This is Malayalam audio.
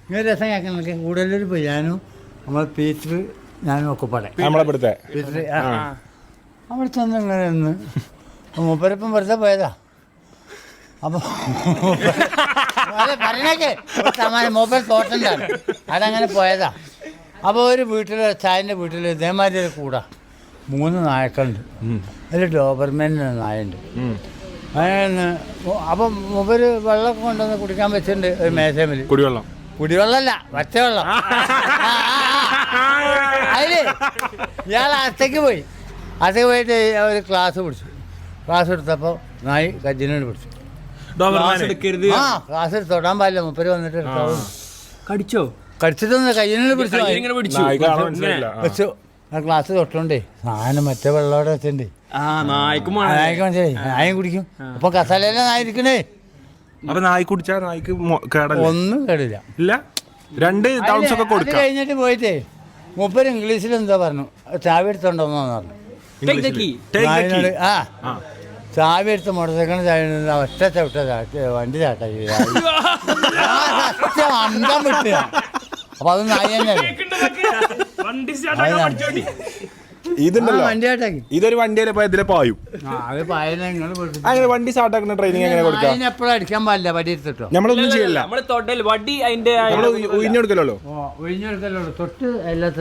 ഇങ്ങനെ രസം കേൾക്കണമെങ്കിൽ കൂടുതലൊരു പിയാനും നമ്മൾ പീറ്റർ ഞാനും ഒക്കെ പാടെ പീറ്റർ അവിടെ ചെന്ന് ഇങ്ങനെ നിന്ന് മൂപ്പരപ്പം വെറുതെ പോയതാ. അപ്പോൾ പറഞ്ഞേക്കെ മൂപ്പർ തോട്ടണ്ടാണ് അതങ്ങനെ പോയതാ. അപ്പോൾ ഒരു വീട്ടിൽ ചായൻ്റെ വീട്ടിൽ ഇതേമാതിരി ഒരു കൂടാ 3 നായക്കളുണ്ട്. അതിൽ ഡോബർമാൻ്റെ നായുണ്ട്. അതിന് അപ്പം മൂപ്പര് വെള്ളമൊക്കെ കൊണ്ടുവന്ന് കുടിക്കാൻ വെച്ചിട്ടുണ്ട് ഒരു മേശമേൽ. കുടിവെള്ളമല്ല പച്ചവെള്ളം. അതില് ഇയാൾ അകത്തേക്ക് പോയിട്ട് ഒരു ക്ലാസ് പിടിച്ചു. ക്ലാസ് എടുത്തപ്പോൾ നായി കജിനോട് പിടിച്ചു. ക്ലാസ് തൊടാൻ പാടില്ല. മൂപ്പര് വന്നിട്ട് കടിച്ചിട്ടൊന്ന് കയ്യിനോട് പിടിച്ചു. ആ ക്ലാസ് തൊട്ടോണ്ടേ സാധനം മറ്റേ വെള്ളമോടെ വെച്ചിട്ടുണ്ട്. നായ്ക്ക് മനസ്സിലായി. നായും കുടിക്കും. അപ്പൊ കസാലയിലെ നായിരിക്കണേ. അപ്പൊ നായി കുടിച്ചാ നായ്ക്ക് ഒന്നും കേടില്ല. അത് കഴിഞ്ഞിട്ട് പോയിട്ടേ മൂപ്പര് ഇംഗ്ലീഷിൽ എന്താ പറഞ്ഞു, ചാവി എടുത്തോണ്ടോന്നു പറഞ്ഞു. ചാവി എടുത്ത് മോട്ടോർ സൈക്കിളിന് ചാവി ഒറ്റ ചവിട്ട വണ്ടി ചാട്ടായി അന്തം വിട്ട. അപ്പൊ അത് നായി തന്നെയല്ലേ. ഇതൊരു വണ്ടിയിലെ ഇതിലെ പായും. അങ്ങനെ വണ്ടി സ്റ്റാർട്ടാക്കുന്ന ട്രെയിനിങ് എങ്ങനെ കൊടുക്കാം? എപ്പോഴും അടിക്കാൻ പാടില്ല. വടി എടുത്തിട്ടോ നമ്മളൊന്നും ചെയ്യില്ല. വടി അതിന്റെ ഒഴിഞ്ഞെടുക്കല്ലോ തൊട്ട് എല്ലാത്ത